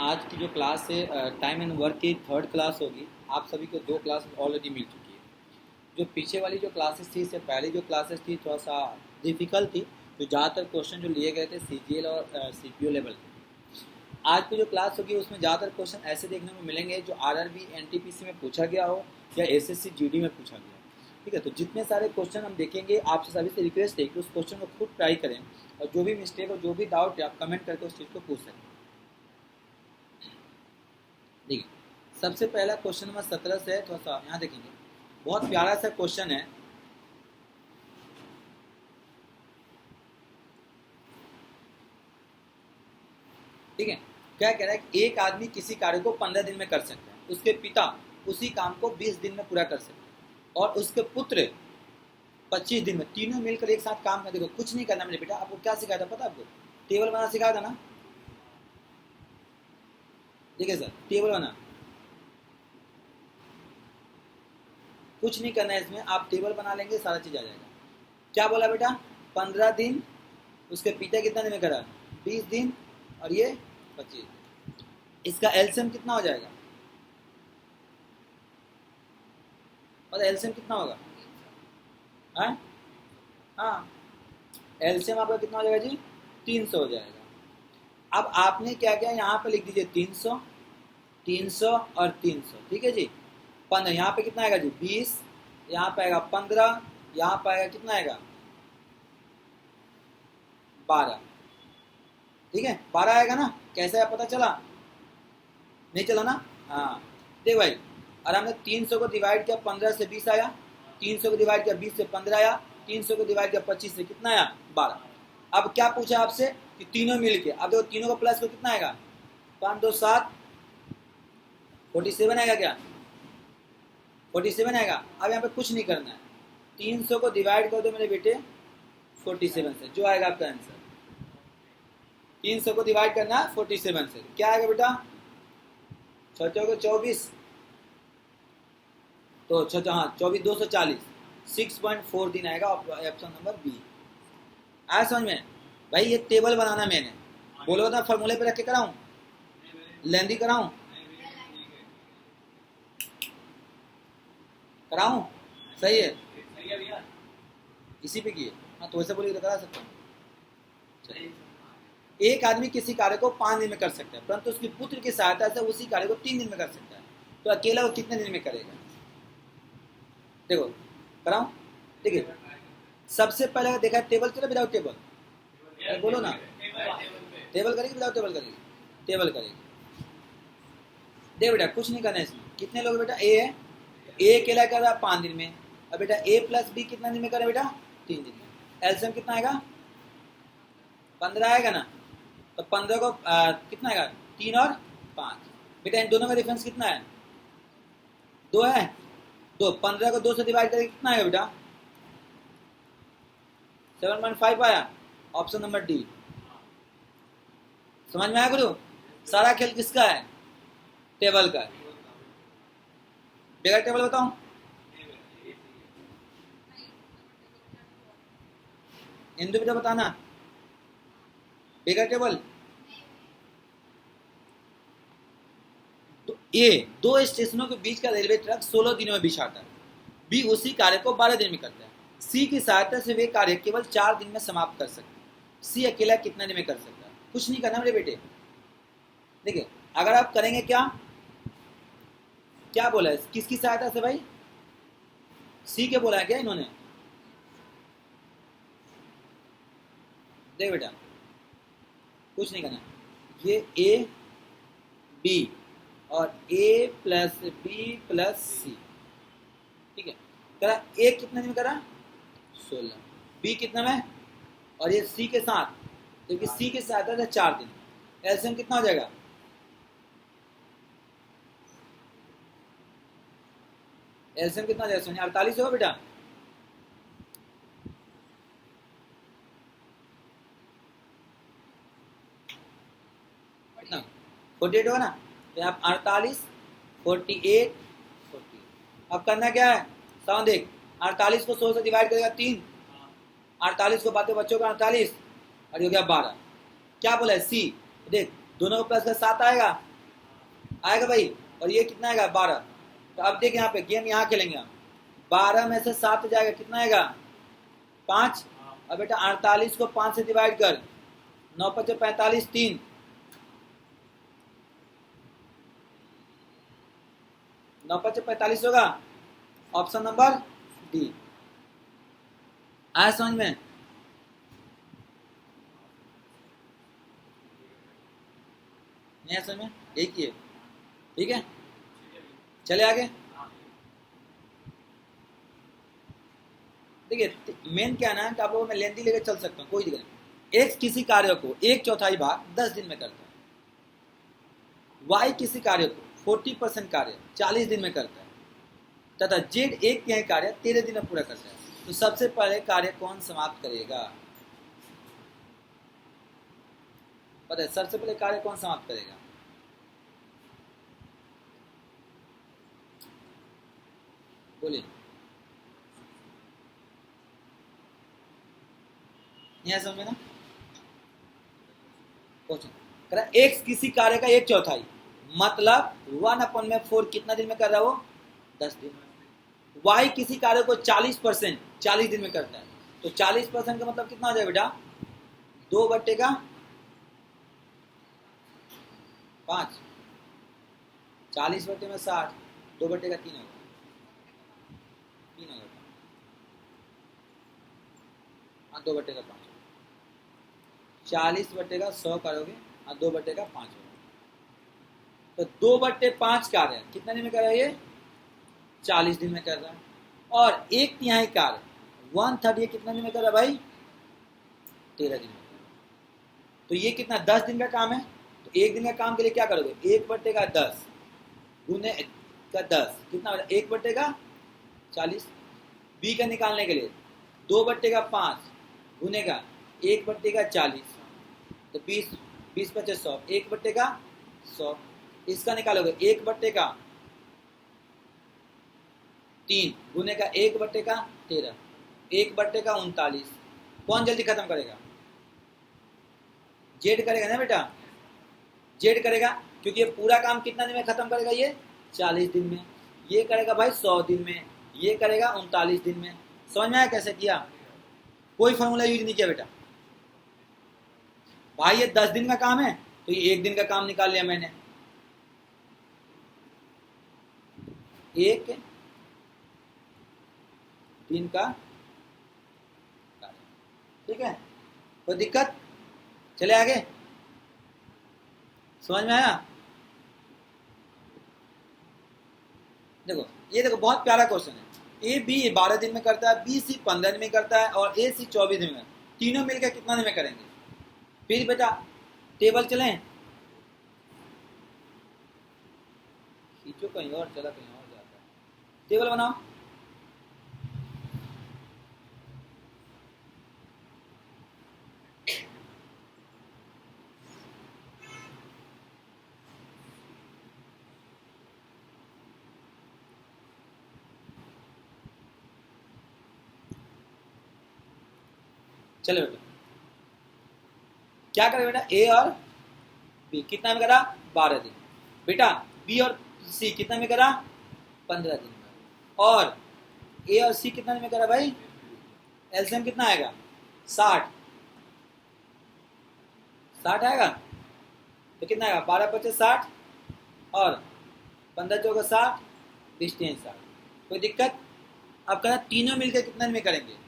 आज की जो क्लास है टाइम एंड वर्क की थर्ड क्लास होगी। आप सभी को दो क्लास ऑलरेडी मिल चुकी है। जो पीछे वाली जो क्लासेस थी, इससे पहले जो क्लासेस थी थोड़ा सा डिफिकल्ट थी। जो ज़्यादातर क्वेश्चन जो लिए गए थे सीजीएल और सीपीओ लेवल के। आज की जो क्लास होगी उसमें ज़्यादातर क्वेश्चन ऐसे देखने को मिलेंगे जो आरआरबी एनटीपीसी में पूछा गया हो या एसएससी जीडी में पूछा गया हो। ठीक है, तो जितने सारे क्वेश्चन हम देखेंगे आपसे सभी से रिक्वेस्ट है कि उस क्वेश्चन को खुद ट्राई करें और जो भी मिस्टेक हो, जो भी डाउट है, आप कमेंट करके उस चीज़ को पूछ सकते हैं। देखिए, सबसे पहला क्वेश्चन नंबर 17 से थोड़ा सा यहाँ देखेंगे। बहुत प्यारा सा क्वेश्चन है। ठीक है, क्या कह रहा है कि एक आदमी किसी कार्य को 15 दिन में कर सकता है, उसके पिता उसी काम को 20 दिन में पूरा कर सकते हैं और उसके पुत्र 25 दिन में। तीनों मिलकर एक साथ काम कर। देखो, कुछ नहीं करना मेरे बेटा, आपको क्या सिखाया था पता है? आपको टेबल बनाना सिखाया था ना। देखिए सर, टेबल बना, कुछ नहीं करना है इसमें। आप टेबल बना लेंगे, सारा चीज आ जाएगा। क्या बोला बेटा? 15 दिन, उसके पिता कितना दिन में करा? 20 दिन, और ये 25। इसका एलसीएम कितना हो जाएगा? और एलसीएम कितना होगा? हाँ हाँ, एलसीएम आपका कितना हो जाएगा जी? 300 हो जाएगा। अब आपने क्या किया, यहाँ पे लिख दीजिए 300, 300 और 300। ठीक है जी। 15, यहाँ पे कितना आएगा जी? 20, यहाँ पे आएगा 15, यहाँ पे आएगा कितना आएगा? 12। ठीक है, 12 आएगा ना। कैसे है पता चला? नहीं चला ना? हाँ, देख भाई, और हमने 300 को डिवाइड किया 15 से 20 आया, 300 को डिवाइड किया 20 से 15 आया, 300 को डिवाइड किया 25 से कितना आया? 12। अब क्या पूछा आपसे कि तीनों मिल के, अब देखो तीनों को प्लस को कितना आएगा? 5 2 7, 47 आएगा क्या? 47 आएगा। अब यहाँ पे कुछ नहीं करना है, 300 को डिवाइड कर दो मेरे बेटे 47 से, जो आएगा आपका आंसर। 300 को डिवाइड करना है 47 से, क्या आएगा बेटा? 6 को 24, तो 6 हाँ 24 240, 6.4 दिन आएगा ऑप्शन नंबर बी। आया समझ में? भाई ये टेबल बनाना मैंने बोलो ना, फॉर्मूले पे रख के कराऊं, लेंदी कराऊं, कराऊं? सही है, इसी पे किए। हाँ, तो वैसे बोलिए तो करा सकता हूँ। एक आदमी किसी कार्य को 5 दिन में कर सकता है, परंतु उसके पुत्र की सहायता से उसी कार्य को 3 दिन में कर सकता है। तो अकेला वो कितने दिन में करेगा? देखो कराऊं? देखिए, सबसे पहले देखा टेबल चले विदाउट टेबल? बोलो ना, टेबल करेगी विदाउट टेबल करेगी? टेबल करेगी। देख बेटा, कुछ नहीं करना है इसमें। कितने लोग बेटा? ए है, ए अकेला कर रहा है 5 दिन में। अब बेटा ए प्लस बी कितना दिन में करे बेटा? 3 दिन में। एलसीएम कितना आएगा? 15 आएगा ना। तो 15 को कितना आएगा? 3 और 5। बेटा इन दोनों का डिफरेंस कितना है? 2 है। तो 15 को 2 से डिवाइड करके कितना आएगा बेटा? 7.5 आया। Option number D. समझ में आया गुरु? सारा खेल किसका है? टेबल का है। बगैर टेबल बताऊं? इंदु बेटा बताना, बगैर टेबल। तो ए, 2 स्टेशनों के बीच का रेलवे ट्रैक 16 दिनों में बिछाता है। बी उसी कार्य को 12 दिन में करता है। सी की सहायता से वे कार्य केवल 4 दिन में समाप्त कर सकते हैं। सी अकेला कितने दिन में कर सकता है? कुछ नहीं करना मेरे बेटे। देखिए, अगर आप करेंगे क्या बोला है? किसकी सहायता से भाई? सी के बोला है क्या इन्होंने? देख बेटा, कुछ नहीं करना, ये ए बी और ए प्लस बी प्लस सी। ठीक है, करा ए कितने दिन में करा? 16। बी कितना में? और ये सी के साथ, क्योंकि सी के साथ है 4 दिन। एलसीएम कितना हो जाएगा? एलसीएम कितना हो जाएगा? 48 होगा बेटा। कितना? 48 होगा ना। तो आप 48, 48, 40। अब करना क्या है? साउंड देख, 48 को 100 से डिवाइड करेगा 3, 48 को बातें बच्चों का 48, और ये हो गया 12। क्या बोला है? सी। देख, दोनों को प्लस का 7 आएगा, आएगा भाई। और ये कितना आएगा 12। तो अब देख यहाँ पे गेम यहाँ खेलेंगे हम। 12 में से 7 जाएगा, कितना आएगा 5। अब बेटा 48 को 5 से डिवाइड कर, 9 5 45 3, 9 5 45 होगा। Option number D. आया समझ में? नहीं समझ में? एक ही है, ठीक है। चले आगे। देखिए मेन क्या है ना कि आप लोगों में लेंथी लेकर चल सकता हूँ, कोई दिक्कत नहीं। एक्स किसी कार्य को 1/4 भाग 10 दिन में करता है, वाई किसी कार्य को 40% कार्य 40 दिन में करता है, तथा जेड 1/3 कार्य 13 दिन में पूरा करता है। तो सबसे पहले कार्य कौन समाप्त करेगा? पता है सबसे पहले कार्य कौन समाप्त करेगा? बोलिए। यह समझे ना क्वेश्चन। एक्स किसी कार्य का 1/4 मतलब 1/4 कितना दिन में कर रहा है वो? 10 दिन। वाई किसी कार्य को 40% 40 दिन में करता है। तो 40% का मतलब कितना हो जाएगा बेटा? 2/5 40 में 60, 2/3 होगा, 3 होगा। हाँ 2/5 40/100 करोगे, हाँ 2/5 होगा। तो 2/5 कार्य कितना दिन में कर रहा है ये? 40 दिन में कर रहा है। और 1/3 कार्य 1/3 ये कितना दिन में कर रहा है भाई? 13 दिन में। तो ये कितना 10 दिन का काम है। तो एक दिन का काम के लिए क्या करोगे? 1/10 गुने का 10 कितना? 1/40। बी का निकालने के लिए 2/5 गुने का 1/40, तो 20 20 25 100, 1/100। इसका निकालोगे 1/3 गुने का 1/13, 1/39। कौन जल्दी खत्म करेगा? जेड करेगा ना बेटा, जेड करेगा, क्योंकि ये पूरा काम कितना दिन में खत्म करेगा? ये 40 दिन में। ये करेगा भाई 100 दिन में, ये करेगा 39 दिन में। समझ में आया कैसे किया? कोई फॉर्मूला यूज नहीं किया बेटा। भाई ये 10 दिन का काम है, तो ये 1 दिन का काम निकाल लिया मैंने। 1 दिन का, ठीक है, कोई दिक्कत? चले आगे। समझ में आया? देखो ये देखो बहुत प्यारा क्वेश्चन है। ए बी 12 दिन में करता है, बी सी 15 दिन में करता है, और ए सी 24 दिन में। तीनों मिलकर कितना दिन में करेंगे? फिर बेटा टेबल चलें, खींचो कहीं और चला कहीं और जाता है। टेबल बनाओ। चलो बेटा क्या करें बेटा? ए और बी कितना में करा? 12 दिन। बेटा बी और सी कितना में करा? 15 दिन में। और ए और सी कितना में करा भाई? एलसीएम कितना आएगा? 60 आएगा। तो कितना आएगा? 12 25 60 और 15 चौका 60, 20 3 60। कोई दिक्कत? अब कहना तीनों मिलकर कितना में करेंगे?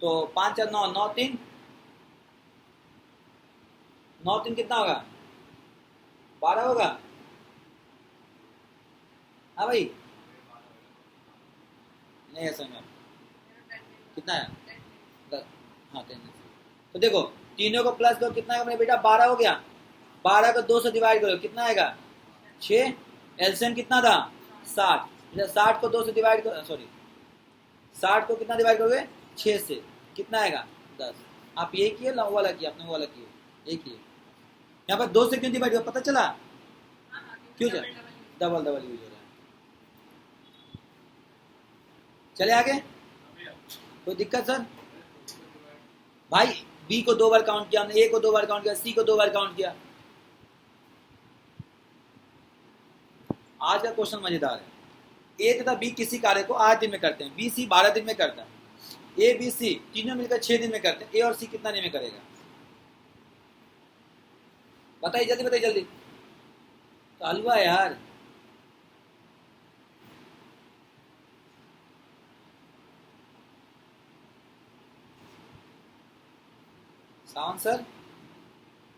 तो 5 4 9 9 3 9 3 कितना होगा? 12 होगा। हाँ भाई नहीं है समझ में? कितना है? 10। हाँ 10। तो देखो तीनों को प्लस करो, कितना है बेटा? 12 हो गया। 12 को 2 से डिवाइड करो, कितना आएगा? 6। एलसीएम कितना था? 60। 60 को 2 से डिवाइड करो, सॉरी 60 को कितना डिवाइड करोगे? 6 से, कितना आएगा? 10। आप ये किए ना वो वाला किया? आपने वो वाला किया, एक किए। यहाँ पर 2 से क्यों डिवाइड किया पता चला? क्यों चला? डबल यूज हो रहा है। चले आगे। कोई दिक्कत सर? भाई बी को 2 बार काउंट किया हमने, ए को 2 बार काउंट किया, सी को 2 बार काउंट किया। आज का क्वेश्चन मजेदार है। ए तथा बी किसी कार्य को 8 दिन में करते हैं, बी सी 12 दिन में करता है, ए बी सी तीनों मिलकर 6 दिन में करते हैं, ए और सी कितना दिन में करेगा? बताइए जल्दी, बताइए जल्दी। तो हलवा यार। सावंत सर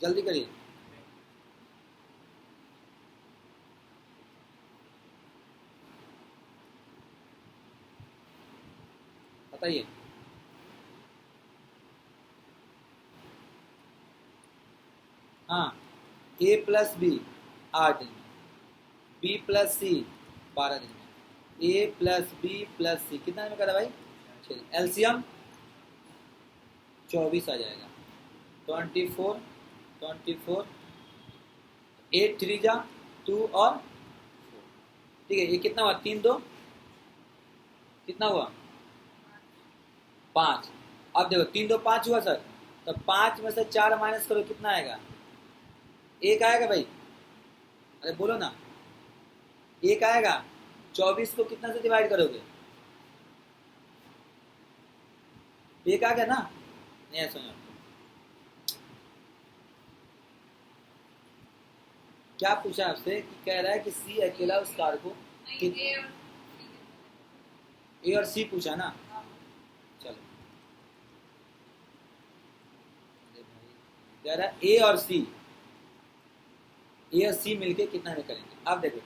जल्दी करिए। बताइए। हाँ, ए प्लस बी 8 दिन में, बी प्लस सी 12 दिन में, ए प्लस बी प्लस सी कितना दिन में करा भाई? 6। एलसीएम 24 आ जाएगा। 24 24 8 3 जा 2 और 4। ठीक है, ये कितना हुआ? 3 2 कितना हुआ? 5। अब देखो 3 2 5 हुआ सर, तो 5 में से 4 माइनस करो, कितना आएगा? 1 आएगा भाई। अरे बोलो ना, 1 आएगा। 24 को कितना से डिवाइड करोगे? 1 आ गया ना? नहीं सुनो, क्या पूछा आपसे कि कह रहा है कि सी अकेला उस कार को ए और सी पूछा ना? चलो, कह रहा है ए और सी मिलके कितना में करेंगे। अब देखो,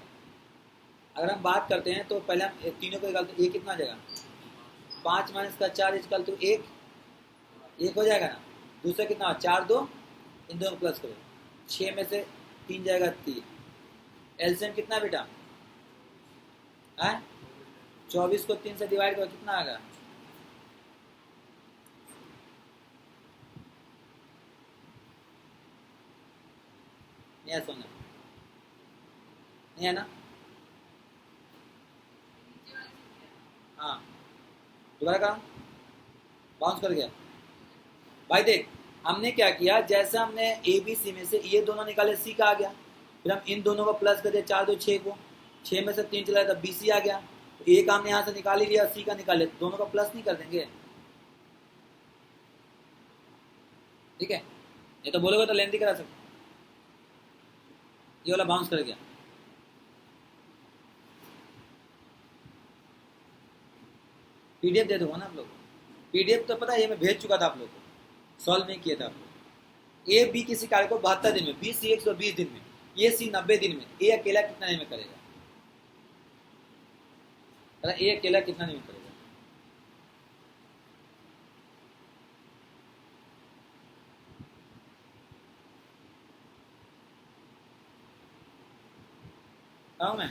अगर हम बात करते हैं तो पहले हम तीनों को निकालते, ए कितना आ जाएगा? 5 माइनस का 4 इजकल तो 1 हो जाएगा ना। दूसरा कितना? 4 2, इन दोनों प्लस करो, 6 में से 3 जाएगा 3। एलसीएम कितना बेटा? 24 को 3 से डिवाइड करो, कितना आएगा? नहीं सोना, नहीं है ना? हाँ, दोबारा कहा, बाउंस कर गया भाई। देख, हमने क्या किया, जैसे हमने ए बी सी में से ये दोनों निकाले, सी का आ गया, फिर हम इन दोनों को प्लस कर दिया, 4 2 6 को, 6 में से 3 चला तब बी सी आ गया। तो ए का हमने यहाँ से निकाल ही लिया, सी का निकाल लिया, दोनों का प्लस नहीं कर देंगे? ठीक है, ये तो बोलोगे तो लेंथी करा सकते। ये वाला बाउंस कर गया। पीडीएफ दे दूंगा ना आप लोग को। पीडीएफ तो पता है, ये मैं भेज चुका था आप लोग को, सॉल्व नहीं किया था आप लोग। ए बी किसी कार्य को 72 दिन में, बी सी 120 दिन में, ए सी 90 दिन में, ए अकेला कितना दिन में करेगा? ए अकेला कितना दिन में करेगा? मैं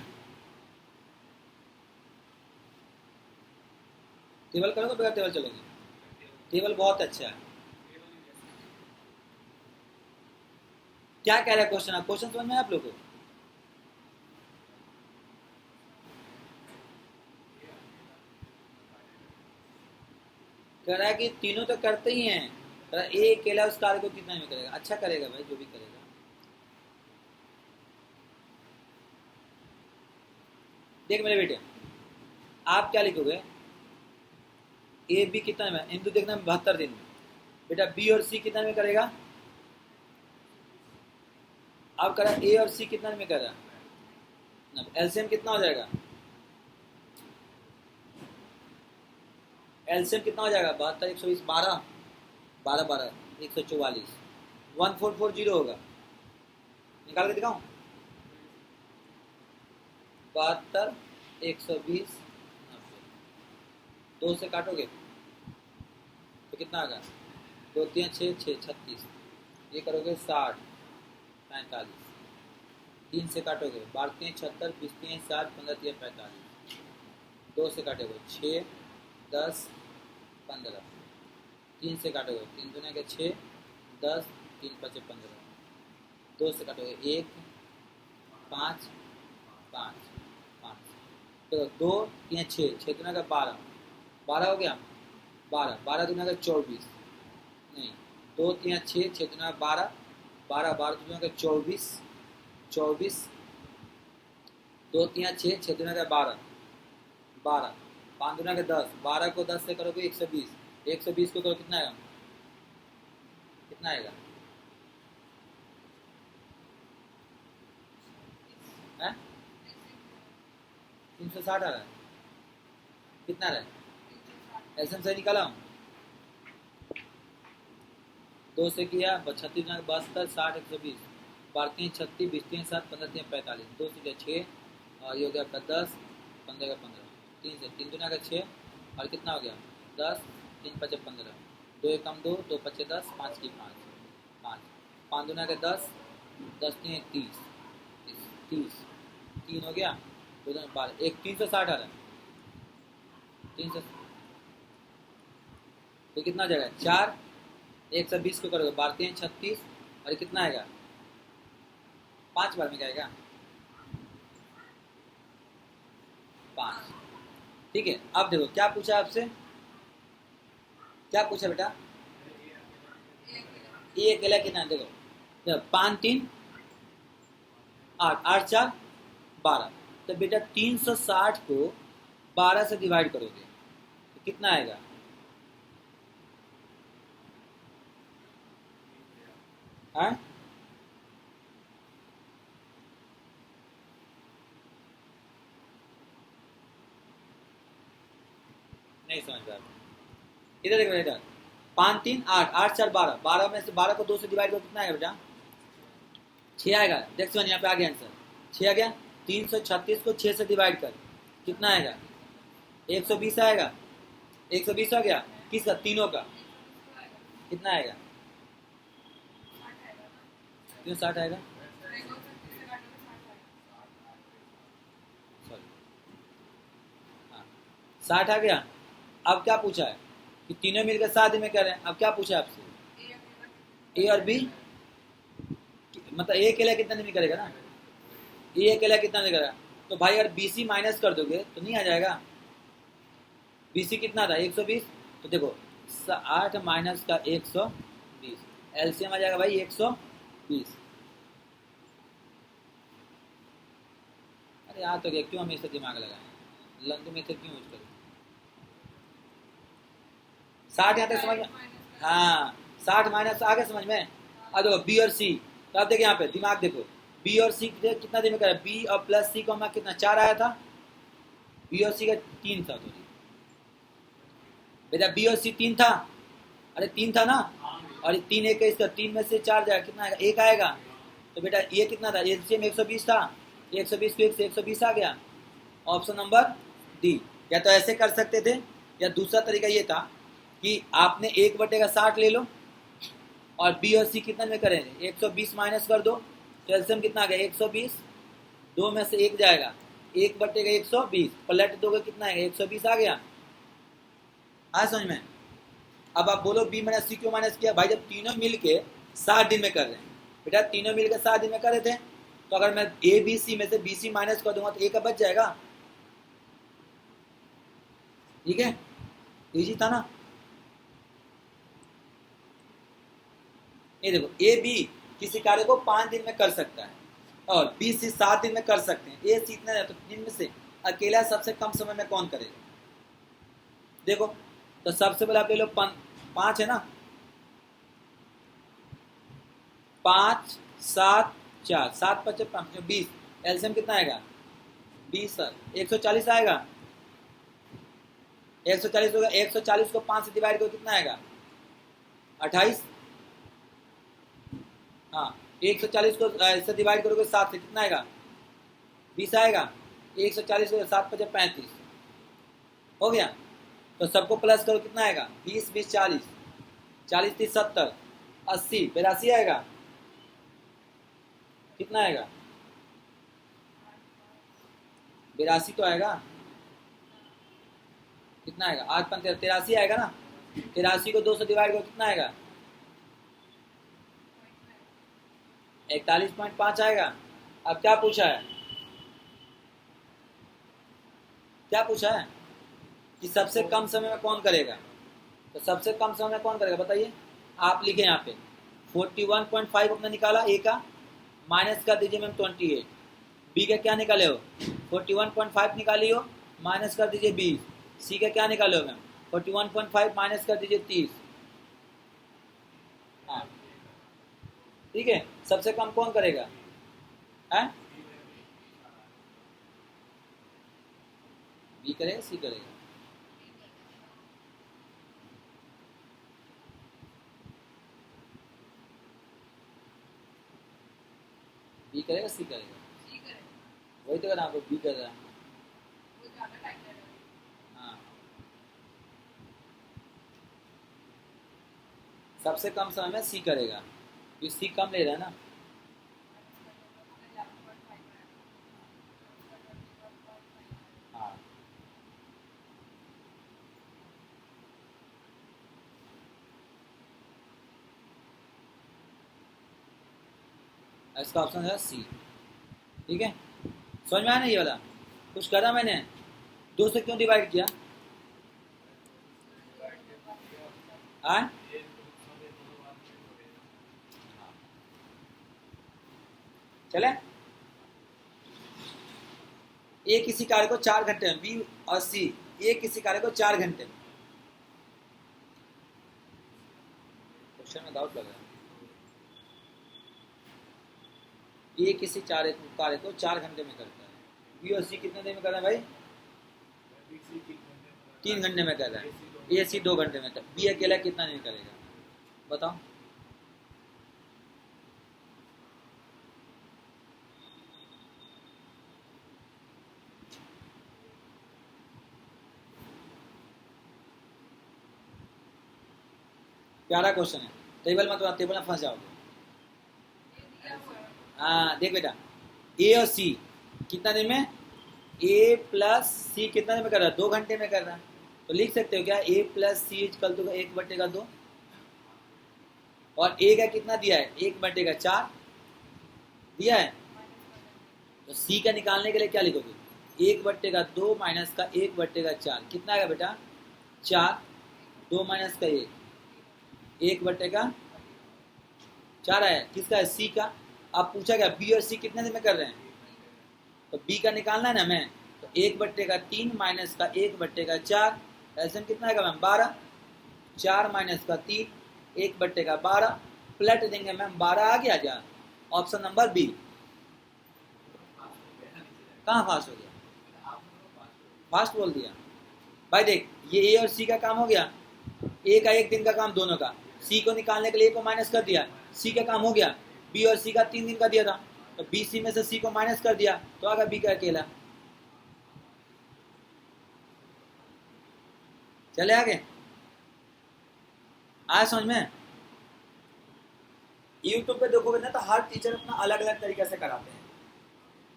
टेबल करोगे बगैर टेबल चलोगे? टेबल बहुत अच्छा है। क्या कह रहा है क्वेश्चन? आप क्वेश्चन समझ में आप लोगों को? कह रहा है कि तीनों तो करते ही हैं, कह रहा है ए अकेला उस कार्य को कितना में करेगा? अच्छा करेगा भाई, जो भी करेगा। देख मेरे बेटे, आप क्या लिखोगे? ए बी कितना में, इन तो देखना 72 दिन में। बेटा बी और सी कितना में करेगा? अब करा ए और सी कितना में कर रहा? एलसीएम कितना हो जाएगा? एलसीएम कितना हो जाएगा? 72 120 12 12 12 144 1440 होगा। निकाल के दिखाऊं? 72 120 2 से काटोगे तो कितना आएगा? 2 3 6 6 36। ये करोगे 60 45। 3 से काटोगे 12 3 76 20 3 60 15 3 45। 2 से काटोगे 6 10 15। 3 से काटोगे 3 दुना के 6 10 3 5 15। 2 से काटोगे 1 5 5 5। तो 2 3 6 6 दुना का 12 12 हो गया। 12 12 दुना का 24 नहीं, 2 3 6 6 दुना 12 12 12 दुना का 24 24 दो तिया 6, 6 दूना का 12, 12, 5 दूना का 10, 12 को 10 से करोगे 120, 120 को करो कितना आएगा, कितना आएगा, 360 आ रहा है, कितना रहा है, एसएम से निकाला हूँ, 2 से किया 36 72 60 120, 12 36 20 7 15 45, 2 से किया 6 और ये हो गया आपका 10 15 का 15, 3 से 3 दूना का 6 और कितना हो गया 10 3 5 15, 2 एक कम 2 2 5 10 5 की 5 5 5 दूना का 10 10 3 30 30 3 हो गया 2 दूना 12 एक 360 आ रहा है 300, तो कितना जगह 4 120 को करोगे 12 36 और ये कितना आएगा 5 बार में क्या आएगा 5। ठीक है, अब देखो क्या पूछा आपसे, क्या पूछा बेटा, ये अकेला कितना है, देखो 5 3 8 8 4 12, तो बेटा 360 को 12 से डिवाइड करोगे तो कितना आएगा, हाँ नहीं समझ पा, इधर देखो बेटा 5 3 8 8 4 12, 12 में से 12 को 2 से डिवाइड करो कितना आएगा बेटा 6 आएगा, देख समझ यहाँ पे आ गया आंसर 6 आ गया, 336 को 6 से डिवाइड कर कितना आएगा 120 आएगा, 120 आ गया, किसका तीनों का कितना आएगा 360 आएगा, सॉरी हाँ 60 आ गया। अब क्या पूछा है कि तीनों मिलकर 7 में कर रहे हैं, अब क्या पूछा है आपसे ए और बी, मतलब ए अकेला कितना नहीं करेगा ना, ए अकेला कितना नहीं करेगा, तो भाई अगर बीसी माइनस कर दोगे तो नहीं आ जाएगा, बीसी कितना था 120, तो देखो 8 माइनस का 120 एलसीएम आ जाएगा भाई 120, अरे यहाँ तो गया, क्यों हमेशा दिमाग लगाए, लंदू में क्यों यूज करें, 60 यहाँ तक समझ में, हाँ 60 माइनस आ गया समझ में, अब देखो बी और सी, तो आप देखो यहाँ पे दिमाग देखो, बी और सी कितना दिन में करा, बी और प्लस सी को हमारा कितना 4 आया था, बी और सी का 3 था, सॉरी बेटा बी और सी 3 था, अरे 3 था ना, और 3 एक इसका 3 में से 4 जाएगा कितना आएगा 1 आएगा, तो बेटा ये कितना था एलसीएम 120 था, 120 को 1 से 120 आ गया, ऑप्शन नंबर डी। या तो ऐसे कर सकते थे, या दूसरा तरीका ये था कि आपने 1/60 ले लो और बी और सी कितना में करेंगे 120 माइनस कर दो, तो एलसीएम कितना आ गया 120, 2 में से 1 जाएगा 1/120, पलट दोगे कितना आएगा 120 आ गया, हाँ समझ में। अब आप बोलो बी माइनस सी क्यों माइनस किया, भाई जब तीनों मिल के 7 दिन में कर रहे हैं, बेटा तीनों मिल के 7 दिन में कर रहे थे, तो अगर मैं ए बी सी में से बी सी माइनस कर दूंगा तो ए का बच जाएगा, ठीक है, इजी था ना। ये देखो ए बी किसी कार्य को 5 दिन में कर सकता है और बी सी 7 दिन में कर सकते हैं, ए सी इतना है, तो दिन में से अकेला सबसे कम समय में कौन करेगा, देखो तो सबसे पहले आप ले लो 5 है ना, 5 7 4 7 5 5 20, एलसीएम कितना आएगा 20, 140 आएगा, 140 होगा, 140 को 5 से डिवाइड करो कितना आएगा 28, हाँ 140 को इससे डिवाइड करोगे 7 से कितना आएगा 20 आएगा, 140 को 7 5 35 हो गया, तो सबको प्लस करो कितना आएगा 20 20 40, 40 30 70 80 82 आएगा, कितना आएगा 82 तो आएगा, कितना आएगा 8 15 83 आएगा ना, 83 को 2 से डिवाइड करो कितना आएगा 41.5 आएगा। अब क्या पूछा है, क्या पूछा है कि सबसे कम समय में कौन करेगा, तो सबसे कम समय में कौन करेगा बताइए, आप लिखे यहाँ पे 41.5 अपना निकाला ए का, माइनस कर दीजिए मैम 28, बी का क्या निकाले हो? 41.5 निकाली हो, माइनस कर दीजिए 20। सी का क्या निकाले हो मैम? 41.5 माइनस कर दीजिए 30। हाँ ठीक है, सबसे कम कौन करेगा? है बी करेगा सी करेगा? बी करेगा सी करेगा? वही तो आपको बी कर रहा है। हाँ, सबसे कम समय में सी करेगा क्योंकि सी कम ले रहा है ना। हाँ इसका ऑप्शन है सी। ठीक है, समझ में आया ना ये वाला? कुछ करा मैंने? 2 से क्यों डिवाइड किया? हाँ चले, ए किसी कार्य को 4 घंटे में, बी और सी, ए किसी कार्य को 4 घंटे में। क्वेश्चन में डाउट लग रहा है। ए किसी कार्य को 4 घंटे में करता है, बी और सी कितने देर में कर रहा है भाई? 3 घंटे में कर रहा है, ए सी 2 घंटे में कर, बी अकेला कितना देर में करेगा बताओ? प्यारा क्वेश्चन है, टेबल में फंस जाओगे। हाँ देख बेटा, ए और सी कितना देर में? ए प्लस सी कितना देर में कर रहा है? 2 घंटे में कर रहा है। तो लिख सकते हो क्या, ए प्लस सी इक्वल टू 1/2। और ए का कितना दिया है? 1/4 दिया है। तो सी का निकालने के लिए क्या लिखोगे? 1/2 माइनस का 1/4 कितना आएगा बेटा? 4। 2 माइनस का 1/4 आया। किसका है? सी का। अब पूछा गया बी और सी कितने दिन में कर रहे हैं, तो बी का निकालना है ना मैं, तो 1/3 माइनस का 1/4 ऐसे में कितना आएगा मैम? 12। 4 माइनस का 3 1/12 पलट देंगे मैम, 12 आ गया क्या? Option number B. कहाँ फास्ट हो गया? फास्ट बोल दिया भाई। देख ये ए और सी का काम हो गया, ए का 1 दिन का काम दोनों का, सी को निकालने के लिए ए को माइनस कर दिया, सी का काम हो गया। बी और सी का 3 दिन का दिया था, तो बी सी में से सी को माइनस कर दिया, तो आगा बी का अकेला। चले आगे, आया समझ में? यूट्यूब पे देखोगे ना तो हर टीचर अपना अलग अलग तरीके से कराते हैं,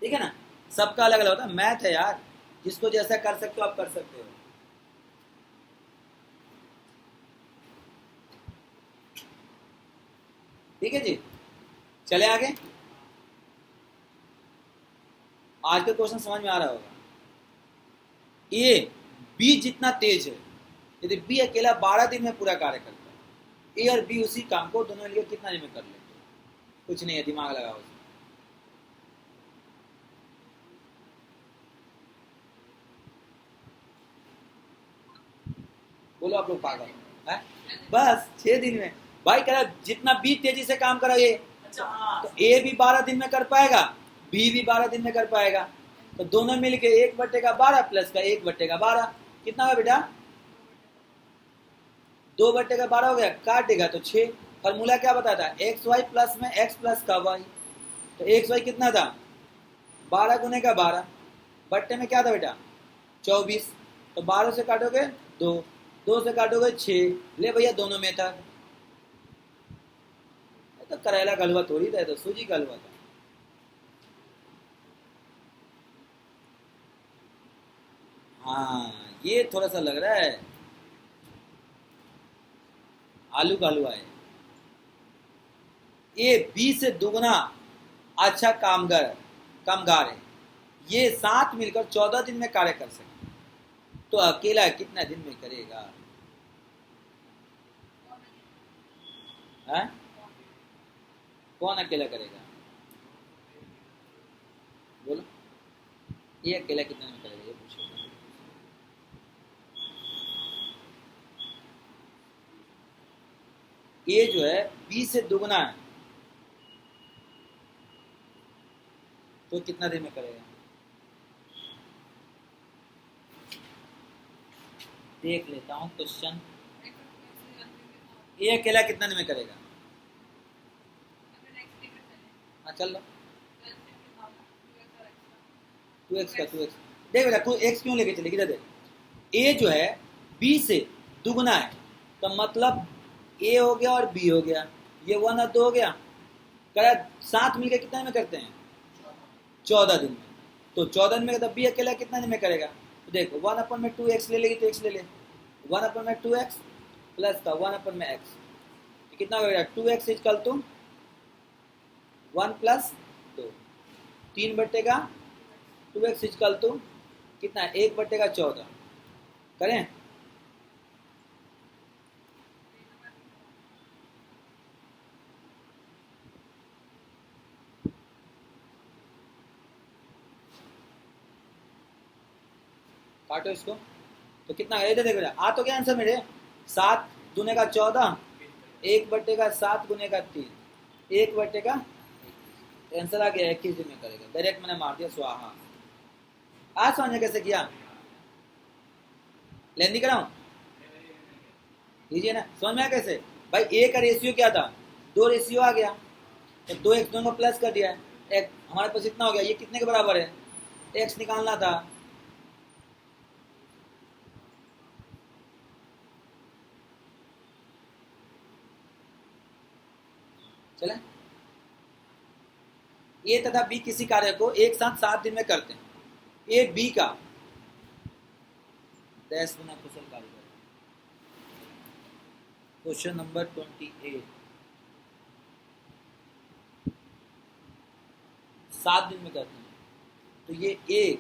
ठीक है ना? सबका अलग अलग होता है, मैथ है यार, जिसको जैसा कर सकते हो आप कर सकते हो। ठीक है जी, चले आगे। आज का क्वेश्चन समझ में आ रहा होगा। ए बी जितना तेज है, यदि बी अकेला 12 दिन में पूरा कार्य करता है, ए और बी उसी काम को दोनों मिलकर कितना दिन में कर लेते हैं? कुछ नहीं है, दिमाग लगाओ उसमें। बोलो आप लोग पागल है? बस 6 दिन में भाई कह रहा जितना बी तेजी से काम करा ये, तो ए भी 12 दिन में कर पाएगा, बी भी 12 दिन में कर पाएगा, तो दोनों मिलके 1/12 प्लस का 1/12 कितना हुआ बेटा? 2/12 हो गया, काट देगा तो 6। फॉर्मूला क्या बताता है? एक्स वाई प्लस में एक्स प्लस का वाई, तो एक्स वाई कितना था? 12 गुने का 12, बट्टे में क्या था बेटा? 24। तो 12 से काटोगे 2, 2 से काटोगे 6, ले भैया दोनों में था। तो करेला का हलवा थोड़ी था, तो सूजी का हलवा था। हाँ ये थोड़ा सा लग रहा है आलू का हलवा है। ये बी से दुगना अच्छा कामगार है, ये 7 मिलकर 14 दिन में कार्य कर सकते, तो अकेला कितना दिन में करेगा? है? कौन अकेला करेगा? बोलो। ये अकेला कितने में करेगा ये पूछो। ये जो है बी से दुगना है तो कितना दिन में करेगा? देख लेता हूँ क्वेश्चन। ये अकेला कितना दिन में करेगा? हाँ चल लो 2x का 2x। देख बेटा x क्यों लेके चलेगी? देख a जो है b से दुगना है तो मतलब a हो गया और b हो गया, ये 1 और 2 हो गया। करा साथ मिलकर कितना दिन में करते हैं? 14 दिन में। तो 14 दिन में तो b अकेला कितना दिन में करेगा? तो देखो 1/2x ले लेगी तो x ले ले, 1/2x प्लस का 1/x कितना हो गया? 2x equal to 1 plus 2, 3/2x equal to कितना है? 1/14 करें। काटो इसको तो कितना है? देखो आ तो क्या आंसर मेरे? 7 दूने का 14, 1/7 गुने का 3, 1/का आंसर आ गया 21 दिन में करेगा। डायरेक्ट मैंने मार दिया स्वाहा। आज समझने कैसे किया? लेंदी कराऊं? लीजिए ना, समझ में आया कैसे? भाई ए का रेशियो क्या था? 2 रेशियो आ गया तो 2x दोनों को प्लस कर दिया है। एक हमारे पास इतना हो गया, ये कितने के बराबर है? x निकालना था। चले ए तथा बी किसी कार्य को एक साथ 7 दिन में करते हैं। ए बी का 10 गुना कुशल कार्य करें। Question number 28। 7 दिन में करते हैं तो ये ए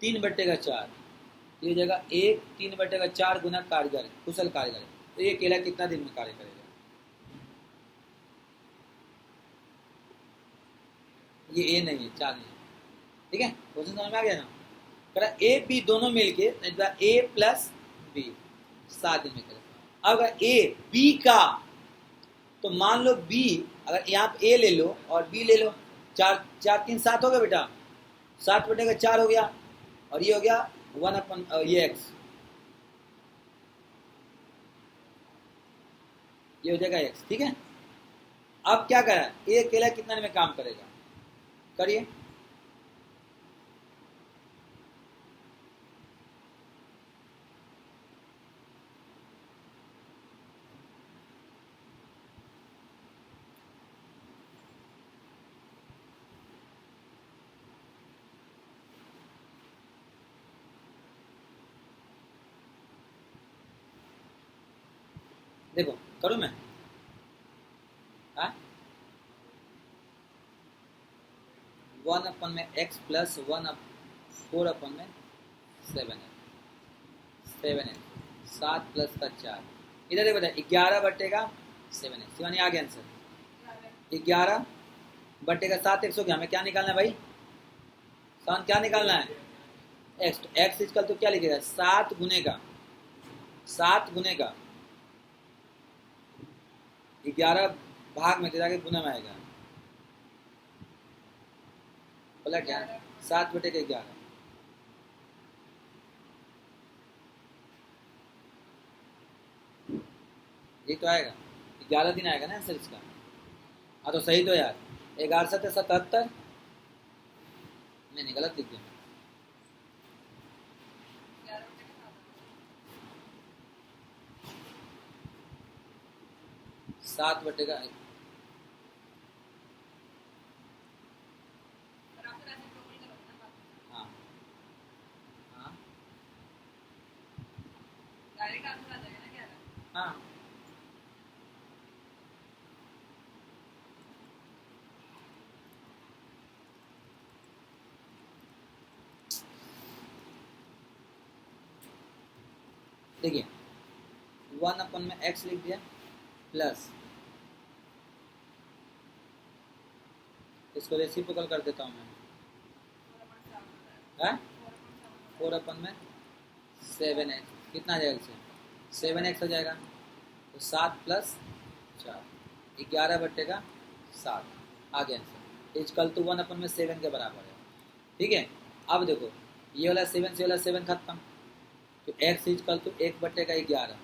3/4, ये जगह 1 3/4 गुना कारीगर कुशल कारीगर, तो ये अकेला कितना दिन में कार्य करेगा? ये ए नहीं है, 4 नहीं है। ठीक है, क्वेश्चन समझ में आ गया ना? करा ए बी दोनों मिलके ए प्लस बी 7 दिन में करेगा। अब अगर ए बी का तो मान लो बी, अगर यहाँ पे ए ले लो और बी ले लो, 4 4 3 7 हो गया बेटा, 7/4 हो गया और ये हो गया 1 ये x, ये हो जाएगा x। ठीक है, अब क्या करा? ए अकेला कितना दिन में काम करेगा? करिए। देखो करूं मैं? हाँ 1/x प्लस 4/7 7 प्लस का 4, इधर देखो 11/7 शिवानी आ गया आंसर। 11/7 x हो गया। हमें क्या निकालना है भाई? सन क्या निकालना है? x। तो x इक्वल तो क्या लिखेगा? 7 गुने का 11 भाग में जाके गुना में आएगा, बोला क्या? 7/11 ये तो आएगा, 11 दिन आएगा ना आंसर इसका। हाँ तो सही तो यार, 11×7 = 77। नहीं गलत लिख दिया। 7/का हाँ हाँ हाँ देखिए 1/x लिख दिया प्लस इसको रेसिप्रोकल कर देता हूँ मैं। 4/7x कितना आ जाएगा इसे 7x हो जाएगा। तो 7 + 4 11/7 आ गया आंसर। इज कल टू 1/7 के बराबर है। ठीक है, अब देखो ये वाला 7 से वाला 7 खत्म, तो x इज कल टू 1/11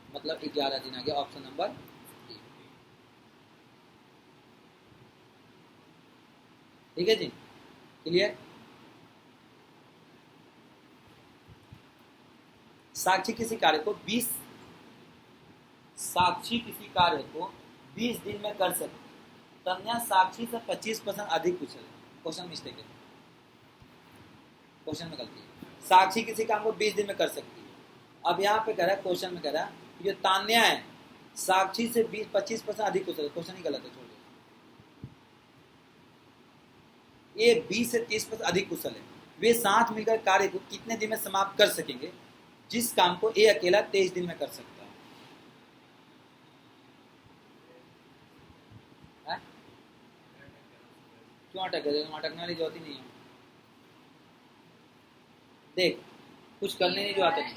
मतलब 11 दिन आ गया ऑप्शन नंबर 3। ठीक है जी, क्लियर। साक्षी किसी कार्य को 20 दिन में कर सकते, तन्या साक्षी से 25% अधिक कुशल है। क्वेश्चन मिस्टेक है, क्वेश्चन में गलती है। साक्षी किसी काम को 20 दिन में कर सकती है। अब यहाँ पे कह रहा है, क्वेश्चन में कह रहा है जो तान्या है साक्षी से 25% अधिक कुशल है। क्वेश्चन ही गलत है, छोड़िए। ये 20 से 30% अधिक कुशल है। वे साथ मिलकर कार्य को कितने दिन में समाप्त कर सकेंगे जिस काम को ए अकेला 23 दिन में कर सकता है। क्यों अटकने वाली जरूरत ही नहीं है। देख कुछ करने नहीं जो आता है।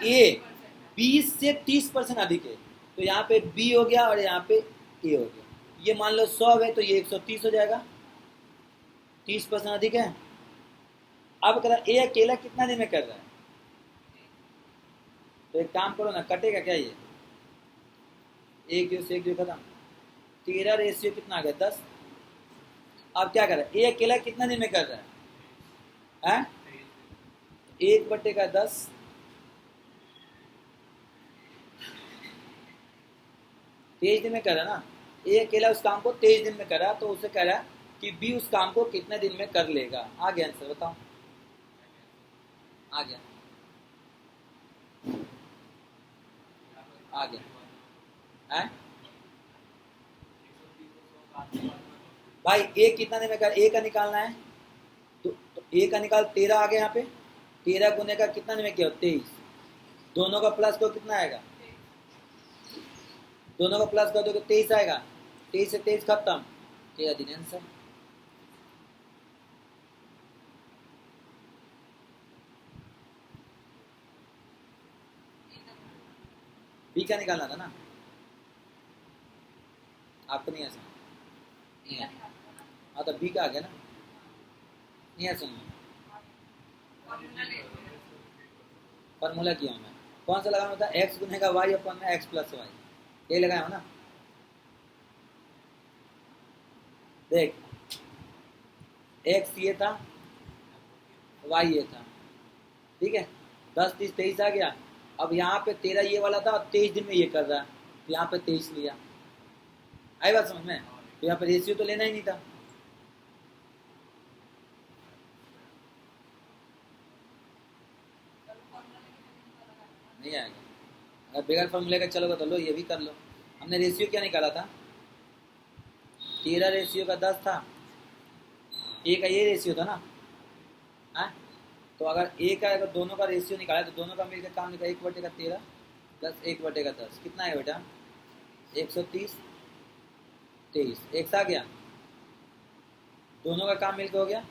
ए 20 से 30% अधिक है, तो यहाँ पे बी हो गया और यहाँ पे ए हो गया। ये मान लो 100 है तो ये 130 हो जाएगा, 30% अधिक है। अब कह ए अकेला कितना दिन में कर रहा है, तो एक काम करो ना, कटेगा क्या ये 1 से 1 खत्म। 13 रेशियो कितना आ गया 10। अब क्या कर रहा है ए अकेला कितना दिन में कर रहा है 1/10 23 दिन में कर रहा है ना। ए अकेला उस काम को 23 दिन में कर रहा, तो उसे कह रहा है कि बी उस काम को कितने दिन में कर लेगा। आ गया आंसर, बताओ आ गया है भाई। ए कितना दिन में कर, ए का निकालना है तो ए का निकाल 13 आ गया। यहाँ पे 13 गुने का कितना दिन में किया 23, दोनों का प्लस को कितना आएगा, दोनों का प्लस कर दो तो 23 आएगा। 23 से 23 खत्म, 13 दिन आंसर। बी का निकालना था ना, आपको नहीं ऐसा नहीं है। हाँ तो बी का आ गया ना, नहीं है। सुनिए फॉर्मूला किया मैं, कौन सा लगाना होता है x गुने का y अपन में x + y, ये लगाया हो ना। देख x ये था y ये था, ठीक है। 10 30 23 आ गया। अब यहाँ पे 13 ये वाला था, 23 दिन में ये कर रहा है, तो यहाँ पे 23 लिया। आई बात समझ में। तो यहाँ पे रेशियो तो लेना ही नहीं था। नहीं आएगा, अगर बगैर फॉर्मूले का चलोगे तो लो ये भी कर लो। हमने रेशियो क्या निकाला था 13 रेशियो का 10 था, ए का ये रेशियो था ना। हाँ तो अगर ए का अगर दोनों का रेशियो निकाला तो दोनों का मिलकर काम निकाला 1/13 + 1/10 कितना है बेटा 130 23 एक आ गया। दोनों का काम मिलकर हो गया,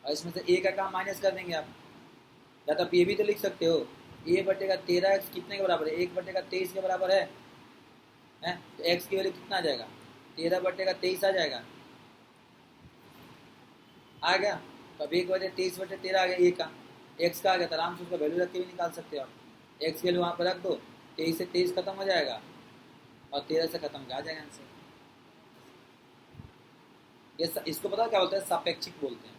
और इसमें से ए का काम माइनस कर देंगे आप। या तो आप ये भी तो लिख सकते हो a/13 x कितने के बराबर है 1/23 के बराबर है तो x की वैल्यू कितना आ जाएगा 13/23 आ जाएगा। आ गया, तो अब 1/23/13 आ गया ए का, x का आ गया, तो आराम से उसका वैल्यू रख के भी निकाल सकते हो आप। x की वैल्यू वहाँ पर रख दो, 23 से 23 खत्म हो जाएगा और 13 से खत्म आ जाएगा आंसर। ये इसको पता क्या बोलते हैं, सापेक्षिक बोलते हैं।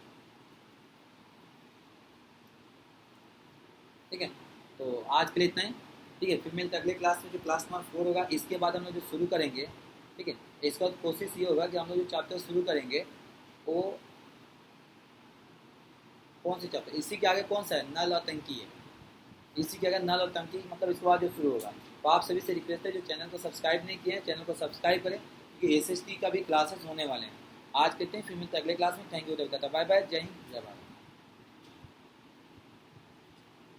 ठीक है, तो आज के लिए इतना ही। ठीक है, फिर मिलते अगले क्लास में, जो क्लास नंबर 4 होगा। इसके बाद हम लोग जो शुरू करेंगे, ठीक है, इसका कोशिश ये होगा कि हम लोग जो चैप्टर शुरू करेंगे वो कौन से चैप्टर, इसी के आगे कौन सा है, नल और टंकी है। इसी के आगे नल और टंकी, मतलब इसके बाद जो शुरू होगा। तो आप सभी से रिक्वेस्ट है जो चैनल को सब्सक्राइब नहीं किए हैं चैनल को सब्सक्राइब करें, क्योंकि SST का भी क्लासेस होने वाले हैं। आज कहते हैं, फिर मिलते हैं अगले क्लास में। थैंक यू, बाय बाय, जय हिंद, जय भारत।